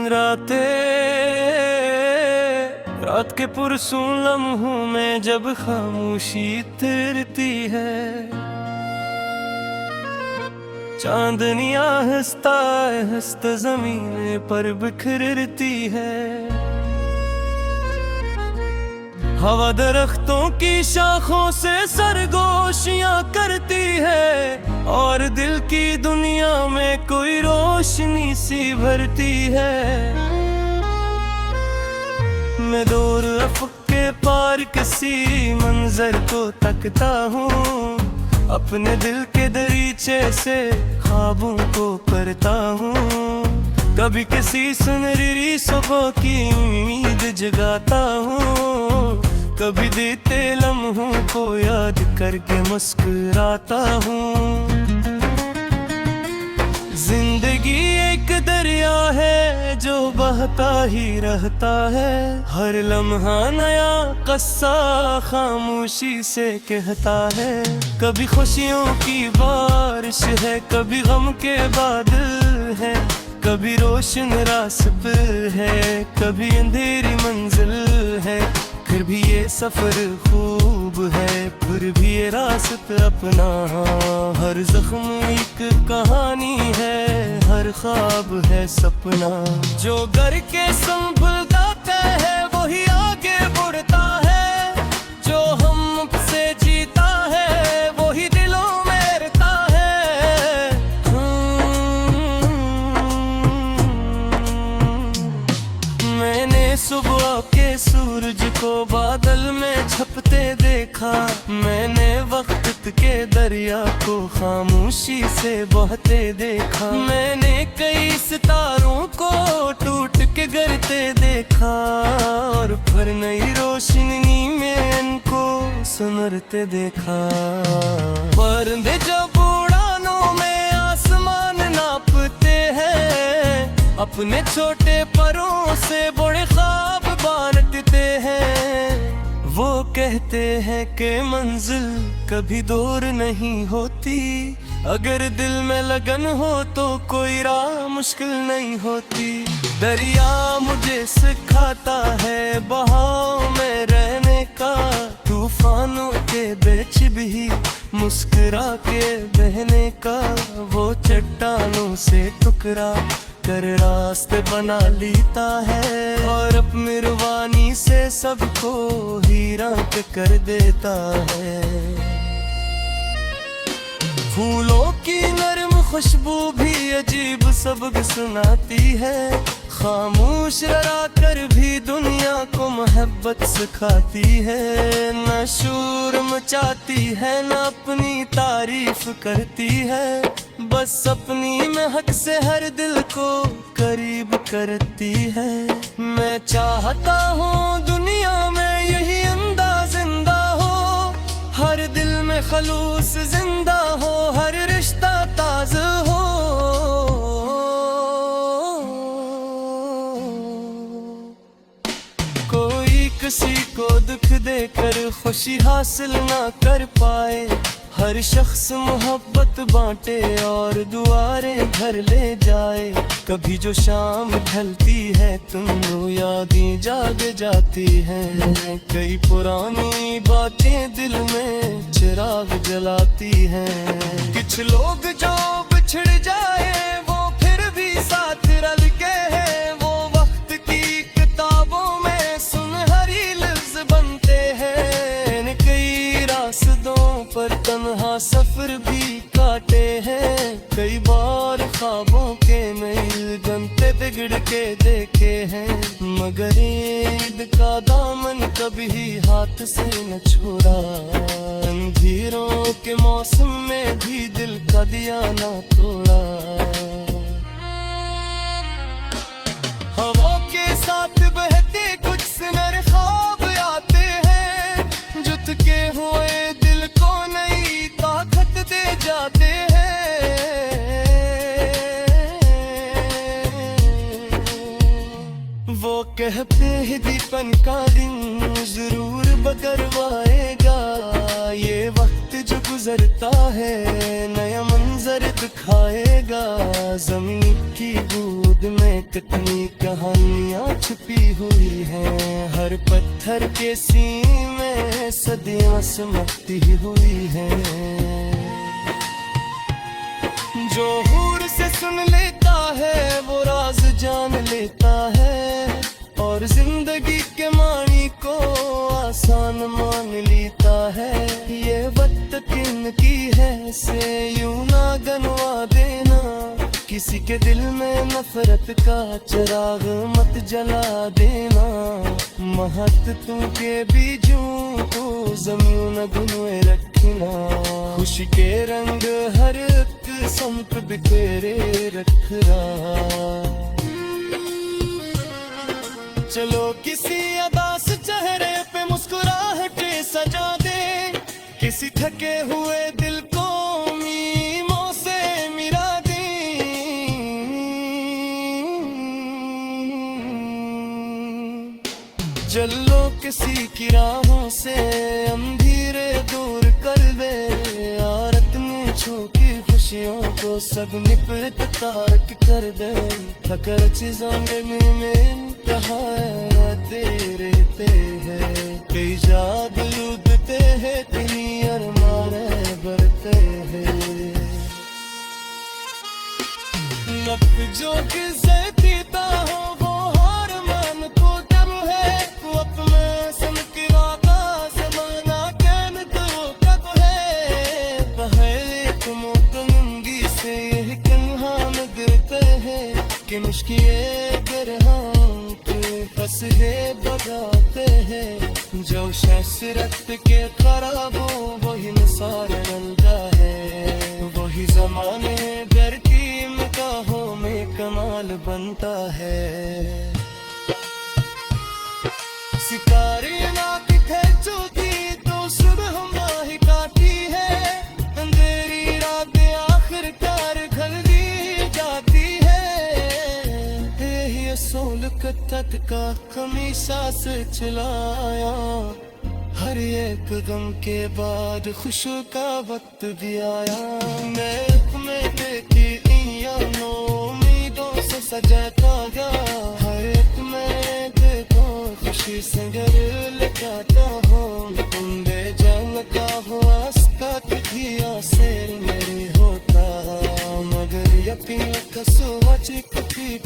रात के पुरसों लम्हों में जब खामोशी तैरती है, चांदनिया हंसता हंसता जमीन पर बिखरती है। हवा दरख्तों की शाखों से सरगोशियां करती है और दिल की दुनिया में कोई रोशनी सी भरती है। मैं दूर अफ़क़ के पार किसी मंजर को तकता हूँ, अपने दिल के दरीचे से ख्वाबों को करता हूँ। कभी किसी सुनहरी सुबह की उम्मीद जगाता हूँ, कभी बीते लम्हों को याद करके मुस्कुराता हूँ। जिंदगी एक दरिया है जो बहता ही रहता है, हर लम्हा नया किस्सा खामोशी से कहता है। कभी खुशियों की बारिश है, कभी गम के बादल है, कभी रोशन रास्ते है, कभी अंधेरी मंजिल है। फिर भी ये सफर खूब है, फिर भी ये रास्ता अपना। हर जख्म एक कहानी है, हर ख्वाब है सपना। जो घर के संभल जाता है वही आगे बढ़ता है, जो हम से जीता है वही दिलों में रहता है। मैंने सुबह के सूरज को बादल में छपते देखा, मैंने वक्त के दरिया को खामोशी से बहते देखा। मैंने कई सितारों को टूट के गिरते देखा और फिर नई रोशनी में इनको सुनरते देखा। परिंदे जब उड़ानों में आसमान नापते हैं, अपने छोटे परों से बड़े ख्वाब बांटते हैं। वो कहते हैं कि मंजिल कभी दूर नहीं होती, अगर दिल में लगन हो तो कोई राह मुश्किल नहीं होती। दरिया मुझे सिखाता है बहाव में रहने का, तूफानों के बीच भी मुस्कुरा के बहने का। वो चट्टानों से टुकड़ा कर रास्ते बना लेता है और अपनी रुबानी से सबको हीरा कर देता है। फूलों की नरम खुशबू भी अजीब सबक सुनाती है, खामोश रहा कर भी दुनिया को मोहब्बत सिखाती है। न शोर मचाती है न अपनी तारीफ करती है, बस अपनी महक से हर दिल को करीब करती है। मैं चाहता हूँ दुनिया में यही अंदाज जिंदा हो, हर दिल में खलूस जिंदा हो, हर रिश्ता ताज़ा हो। कोई किसी को दुख देकर खुशी हासिल ना कर पाए, हर शख्स मोहब्बत बांटे और दुआरें घर ले जाए। कभी जो शाम ढलती है तुम यादें जाग जाती हैं, कई पुरानी बातें दिल में चिराग जलाती हैं। कुछ लोग जो बिछड़ जाए वो फिर भी साथ रल के हैं, वो वक्त की किताबों में सुनहरी लफ्ज बनते हैं। कई रास्तों पर तन्हा सफर भी काटे हैं, कई बार ख्वाबों के नए गंते बिगड़ के देखे हैं। मगर ईद का दामन कभी हाथ से न छोड़ा, अंधेरों के मौसम में भी दिल का दिया न तोड़ा। हवा के साथ बहते कुछ सुनहरे ख्वाब आते हैं, जुट के हुए दिल को नई ताकत दे जाते हैं। वो कहते हैं दीपन का दिन जरूर बदलवाएगा, ये वक्त जो गुजरता है नया मंजर दिखाएगा। जमीन की बूंद खुद में कितनी कहानियां छुपी हुई हैं। हर पत्थर के सीने में सदियों सिमटती हुई है। जो हूर से सुन लेता है वो राज जान लेता है, और जिंदगी के मानी को आसान मान लेता है। ये वक्त किन की है से यूं ना गनवा देना, किसी के दिल में नफरत का चिराग मत जला देना। महत्व के बीजों को जमीन गुनवे रखना, खुशी के रंग हर किस्म पे बिखेरे रखना। चलो किसी अदास चेहरे पे मुस्कुराहटें सजा दे, किसी थके हुए दिल को मीमों से मिला दे। चलो किसी की राहों से अंधेरे दूर कर दे, आरत में छू के खुशियों को सब निपट तारक कर दे। फकर चीज़ों में कहा रहते रहते हैं, कई जाग लुदते हैं, तेरी अरमाने बढ़ते हैं। नक जो किसे पीता हो वो हार मान को डर है, वो अपने सन की वादा समाना कैन तो कब है। पहले तुम कंगी से यही कन्हा नगरते हैं, कि मुश्किलें गरहा फसले बगाते हैं। जो शसरत के खराबों वही निसार रंगा है, वही जमाने डर की निगाहों में कमाल बनता है। सितारे नाक थे चुकी तो सुबह माही काटी है, अंधेरी रातें आखिरकार घर दी जाती है। यही असूल कत्तत का हमेशा से चलाया, हर एक गम के बाद खुशी का वक्त भी आया। मैं में देखी उम्मीदों से सजाता गया, हर एक में देखो खुशी से घर लगाता हूँ। तुम बेजान का हुआ इसका किया शेर मेरी होता, मगर यकीन का सोच कभी